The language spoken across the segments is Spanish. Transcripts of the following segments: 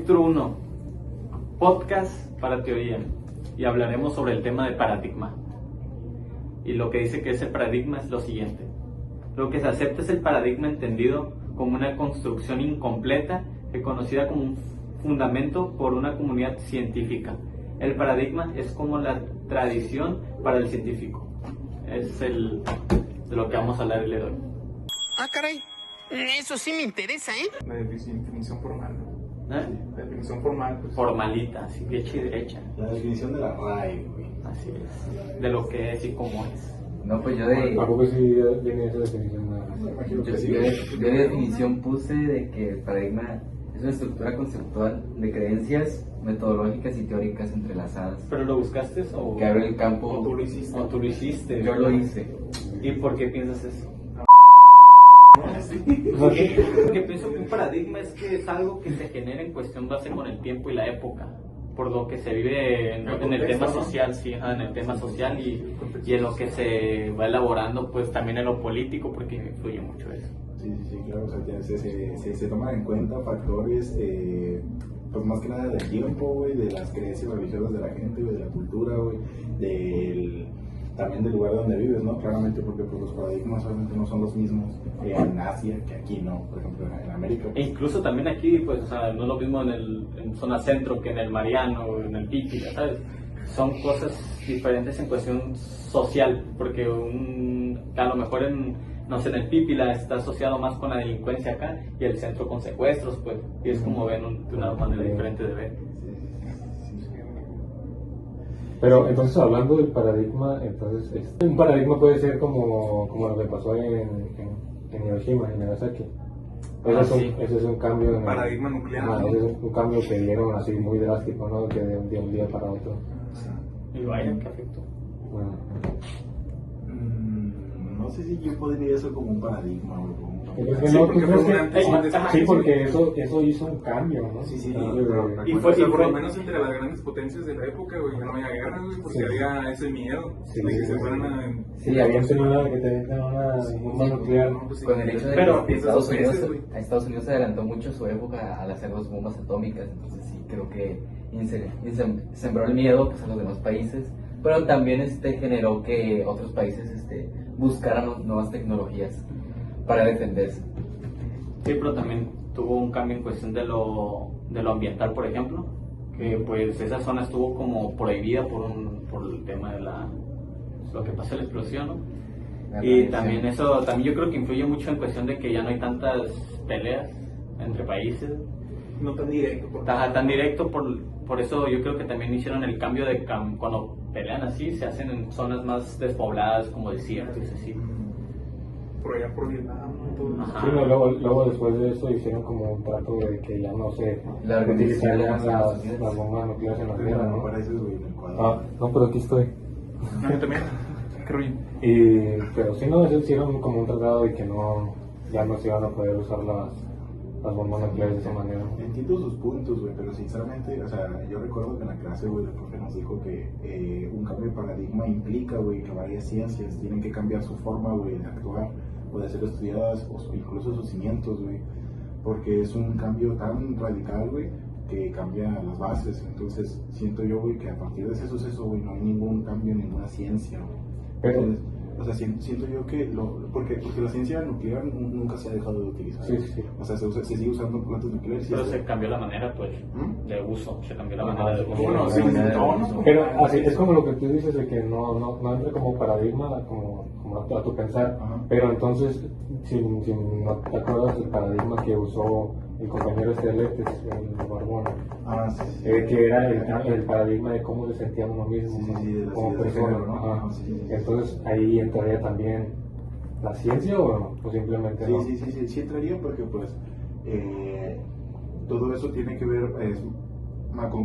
Capítulo 1. Podcast para teoría. Y hablaremos sobre el tema de paradigma. Y lo que dice que es el paradigma es lo siguiente. Lo que se acepta es el paradigma entendido como una construcción incompleta reconocida como un fundamento por una comunidad científica. El paradigma es como la tradición para el científico. Es de lo que vamos a hablar el día de hoy. Ah, caray. Eso sí me interesa, ¿eh? La definición formal. ¿Eh? La definición formal. Pues. Formalita, así derecha y derecha. La definición de la RAE, güey. Así es. De lo que es y cómo es. No, pues yo de... ¿A poco sí viene esa definición? Yo de definición puse de que el paradigma es una estructura conceptual de creencias metodológicas y teóricas entrelazadas ¿Pero lo buscaste o...? que abre el campo... ¿O tú lo hiciste? ¿O tú lo hiciste? Yo lo hice. ¿Y por qué piensas eso? ¿Qué? Porque pienso que un paradigma es que es algo que se genera en cuestión base con el tiempo y la época, por lo que se vive en el tema social, sí, en el tema social y en lo que se va elaborando, pues también en lo político, porque influye mucho eso. Sí, claro, o sea, ya se toman en cuenta factores, pues más que nada del tiempo, güey, de las creencias religiosas de la gente, güey, de la cultura, güey, también del lugar donde vives, ¿no? Claramente porque pues, los paradigmas obviamente no son los mismos en Asia que aquí, ¿no? Por ejemplo, en América. E incluso también aquí, pues, o sea, no es lo mismo en zona centro que en el Mariano o en el Pípila, ¿sabes? Son cosas diferentes en cuestión social, porque a lo mejor no sé, en el Pípila está asociado más con la delincuencia acá y el centro con secuestros, pues, y es como ven de una manera diferente de ver. Pero entonces hablando del paradigma, entonces un paradigma puede ser como lo que pasó en Hiroshima, en Nagasaki. Ese es un cambio en paradigma nuclear. Ese es un cambio que dieron así muy drástico, ¿no? Que de un día para otro. Y vaya, ¿qué afectó? Bueno. No sé si yo podría eso como un paradigma, güey. Sí, porque fue un antes y un después. Sí, porque eso hizo un cambio, ¿no? Sí. Y fue por lo menos entre las grandes potencias de la época, güey, ya no había guerra, güey, porque había ese miedo de que se fueran a... Sí, habían tenido que tener una bomba nuclear. Con el hecho de Pero que Estados Estados Unidos se adelantó mucho su época al hacer las bombas atómicas, entonces sí creo que sembró el miedo pues, a los demás países, pero también generó que otros países buscaran nuevas tecnologías para defenderse. Sí, pero también tuvo un cambio en cuestión de lo ambiental, por ejemplo, que pues esa zona estuvo como prohibida por el tema de lo que pasó, la explosión, ¿no? Y también yo creo que influye mucho en cuestión de que ya no hay tantas peleas entre países. No tan directo. Tan directo, por eso yo creo que también hicieron el cambio de cuando pelean así, se hacen en zonas más despobladas como desiertos, así. Por allá por Vietnam, todo eso. Sí, no, luego después de eso hicieron como un trato de que ya no se utilizarían las bombas nucleares en la guerra, ¿no? Para eso, güey, en el cuadro. No, pero aquí estoy. Yo también. Creo bien. Pero sí, no, hicieron como un tratado de que ya no se iban a poder usar las bombas nucleares de esa manera. Entiendo sus puntos, güey, pero sinceramente, o sea, yo recuerdo que en la clase, güey, el profe nos dijo que un cambio de paradigma implica, güey, que varias ciencias tienen que cambiar su forma, güey, de actuar o de ser estudiadas o incluso sus cimientos, güey, porque es un cambio tan radical, güey, que cambia las bases. Entonces, siento yo, güey, que a partir de ese suceso, güey, no hay ningún cambio en ninguna ciencia, güey. Pero, o sea, siento yo que porque la ciencia nuclear nunca se ha dejado de utilizar. Sí. O sea, se sigue usando plantas nucleares. Pero se cambió la manera, pues, de uso, se cambió la manera de uso. Bueno, sí, no. Pero así es como lo que tú dices de que no entra como paradigma como a tu pensar. Ajá. Pero entonces, si no te acuerdas del paradigma que usó el compañero Estelectes, el Barbón, Sí. que era el paradigma de cómo se sentía uno mismo Sí, de las como ideas de persona, género, ¿no? Ajá. Sí. Entonces ahí entraría también la ciencia o simplemente no. Sí entraría porque pues todo eso tiene que ver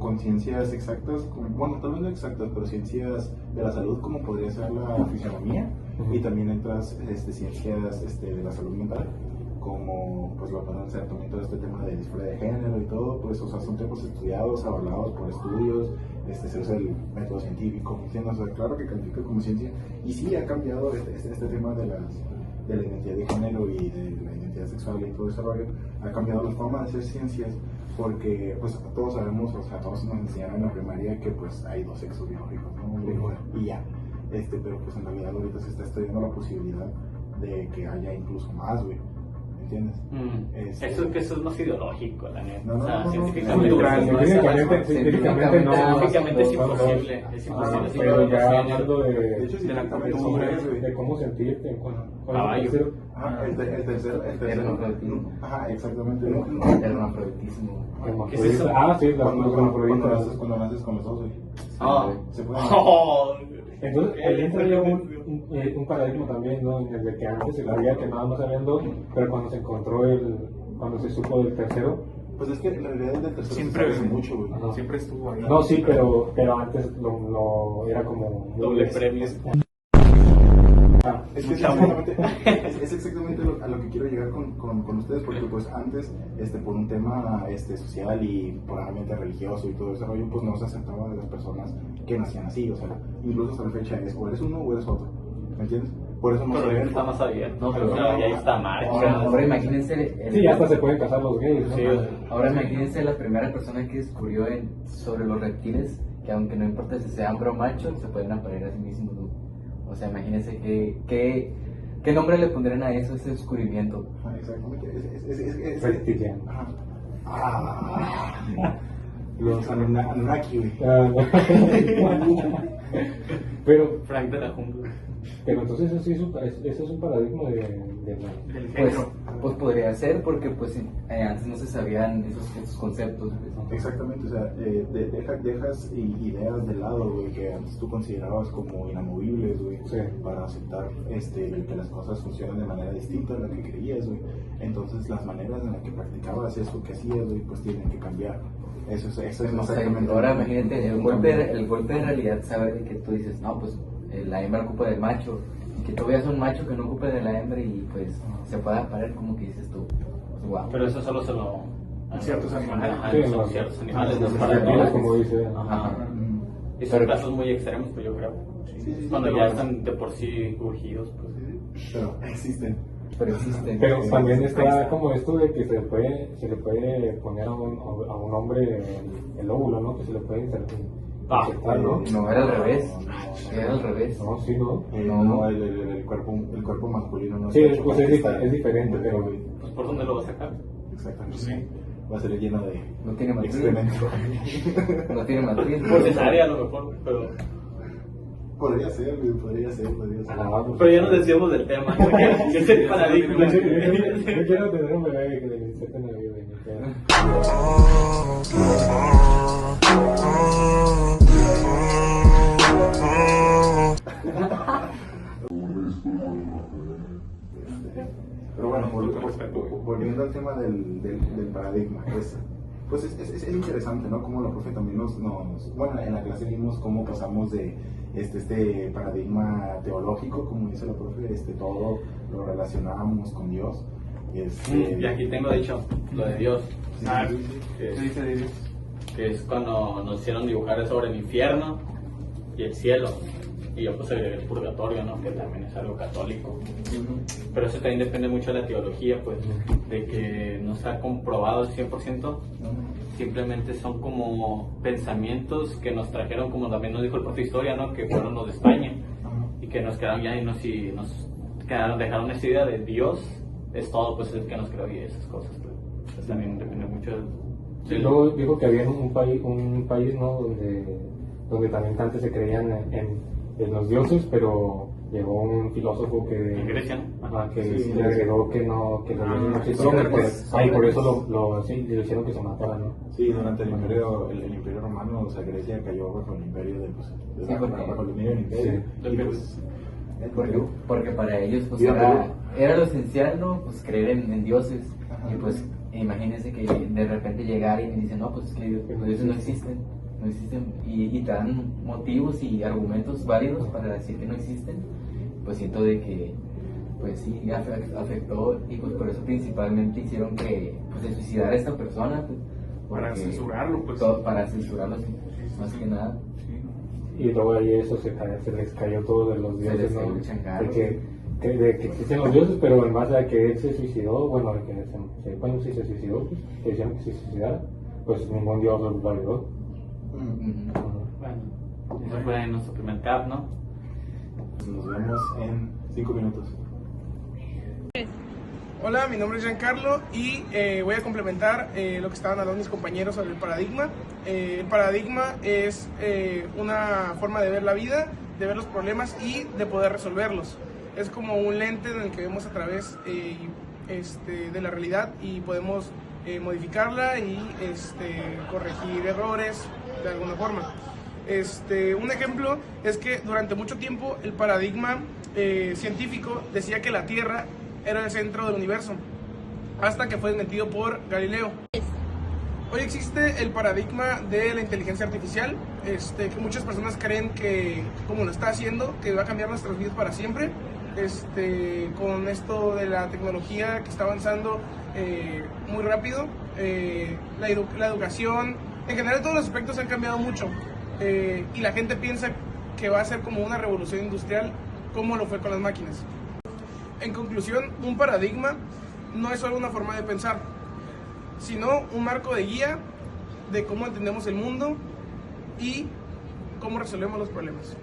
con ciencias exactas, bueno, tal vez no exactas, pero ciencias de la salud como podría ser la fisionomía. Y también otras ciencias de la salud mental, como pues lo pueden ser también todo este tema de disforia de género y todo, pues o sea, son temas estudiados, avalados por estudios, se usa el método científico, ¿entiendes? O sea, claro que califica como ciencia, y sí ha cambiado este tema de la identidad de género y de la identidad sexual y todo ese rollo, ha cambiado la forma de hacer ciencias, porque pues todos sabemos, o sea, todos nos enseñaron en la primaria que pues hay dos sexos biológicos, ¿no? Hombre y mujer, y ya. Pero pues en realidad ahorita se está estudiando la posibilidad de que haya incluso más, güey. ¿Entiendes? Eso es más ideológico, la neta. No, O sea, no, científicamente, científicamente no. científicamente es imposible. Es imposible. Pero ya hablando de hecho, de la cultura, de cómo sentirte con Caballo. el tercero. Hermafroditismo. Ajá, exactamente. Hermafroditismo. ¿Qué es eso? Sí, Cuando naces con los dos, güey. Se puede. Entonces, ahí entra ya un paradigma también, ¿no? En el de que antes se creía que nada más habían dos, pero cuando se encontró cuando se supo del tercero. Pues es que en realidad el del tercero Siempre se sabe mucho, güey. Ajá. Siempre estuvo ahí. No, sí, pero antes lo era como Doble premio. Es que es exactamente a lo que quiero llegar con ustedes, porque pues antes, por un tema social y por ambiente religioso y todo ese rollo, pues no se aceptaba de las personas que nacían así, o sea, incluso hasta la fecha es o eres uno o eres otro, ¿me entiendes? Por eso no Pero se ahorita ve. está más abierto. No, pero Ya está mal. Ahora imagínense. Sí, hasta se pueden casar los gays, ¿no? Sí, Ahora imagínense la primera persona que descubrió sobre los reptiles, que aunque no importa si sea hombre o macho, se pueden aparear a sí mismos, ¿no? O sea, imagínense qué nombre le pondrían a eso, ese descubrimiento. Exactamente, es Reptiliano. Los Anunnaki, güey. Pero Frank de la jungla. entonces eso es un paradigma Del Pues, género. pues podría ser, porque pues antes no se sabían esos conceptos. Exactamente, o sea, dejas ideas de lado, güey, que antes tú considerabas como inamovibles, güey, Sí. para aceptar que las cosas funcionan de manera distinta a la que creías, güey. Entonces, las maneras en las que practicabas eso que hacías, güey, pues tienen que cambiar. Eso es O sea, exactamente. ahora imagínate el golpe de realidad, saber de que tú dices, no, pues la hembra ocupa del macho, y que tú veas un macho que no ocupe de la hembra y pues se pueda parar, como que dices tú, pues, wow. Pero eso solo se lo. Ciertos animales. Ajá, Sí, son no. ciertos animales, no es los para reptiles, todos. como dice. Ajá. Y son casos muy extremos, pues yo creo. Sí, Cuando pero ya bueno. están de por sí urgidos, pues. Pero existen. Pero existen. Pero también está como esto de que se le puede poner a un hombre el óvulo, ¿no? Que se le puede insertar, ¿no? No, era al revés. Era al revés. No, sí, ¿no? No, el cuerpo masculino no Sí, está hecho pues para es estar- diferente, pero Pues por dónde lo va a sacar. Exactamente. Sí. Va a ser lleno de No tiene matriz. excremento. No tiene matriz. Por cesárea a lo mejor, pero. Podría ser, güey, podría ser. Pero ya nos desviamos del tema. Porque es el paradigma. Yo quiero tener un bebé que le inserte en la vida. Pero bueno, volviendo al tema del paradigma, pues es interesante, ¿no? Como la profe también bueno, en la clase vimos cómo pasamos de este paradigma teológico, como dice la profe, todo lo relacionábamos con Dios. Y aquí tengo dicho lo de Dios. Sí, Que ¿Qué dice de Dios? es cuando nos hicieron dibujar sobre el infierno y el cielo. Y yo pues el purgatorio, ¿no? Que también es algo católico. Pero eso también depende mucho de la teología, pues, de que no está comprobado al 100%. Simplemente son como pensamientos que nos trajeron, como también nos dijo el profe de historia, ¿no? Que fueron los de España. Y que nos quedaron ya y nos dejaron esa idea de Dios es todo, pues, el que nos creó y esas cosas. Pues también depende mucho Y luego dijo que había un país, ¿no? Donde también antes se creían en los dioses, pero llegó un filósofo que en Grecia, ¿no? que le agregó que los dioses no existían, y por eso le hicieron que se matara, ¿no? Sí, durante el imperio romano, o sea, Grecia cayó bajo el imperio bajo el dominio del imperio. Sí. Y pues, Porque para ellos pues Sí, era lo esencial, ¿no? Pues creer en dioses. Ajá. Y pues imagínense que de repente llegar y me dicen, no, pues es que los dioses no existen. Y te dan motivos y argumentos válidos para decir que no existen. Pues siento de que pues sí, afectó, y pues por eso principalmente hicieron que pues, se suicidara esta persona. Pues, Para censurarlo, pues. Para censurarlo, sí, más que nada. Y luego ahí eso se les cayó todo de los dioses, les ¿no? cayó el changarro. De que existen los dioses, pero en base a que él se suicidó, bueno, sí se suicidó, pues, que decían que se suicidara, pues ningún dios es válido. Bueno, eso fue nuestro primer cap, ¿no? Nos vemos en 5 minutos. Hola, mi nombre es Giancarlo y voy a complementar lo que estaban hablando mis compañeros sobre el paradigma. El paradigma es una forma de ver la vida, de ver los problemas y de poder resolverlos. Es como un lente en el que vemos a través de la realidad y podemos modificarla y corregir errores de alguna forma. Un ejemplo es que durante mucho tiempo el paradigma científico decía que la Tierra era el centro del universo, hasta que fue desmentido por Galileo. Hoy existe el paradigma de la inteligencia artificial, que muchas personas creen que, como lo está haciendo, que va a cambiar nuestras vidas para siempre. Con esto de la tecnología que está avanzando muy rápido, la educación, en general todos los aspectos han cambiado mucho, y la gente piensa que va a ser como una revolución industrial, como lo fue con las máquinas. En conclusión, un paradigma no es solo una forma de pensar, sino un marco de guía de cómo entendemos el mundo y cómo resolvemos los problemas.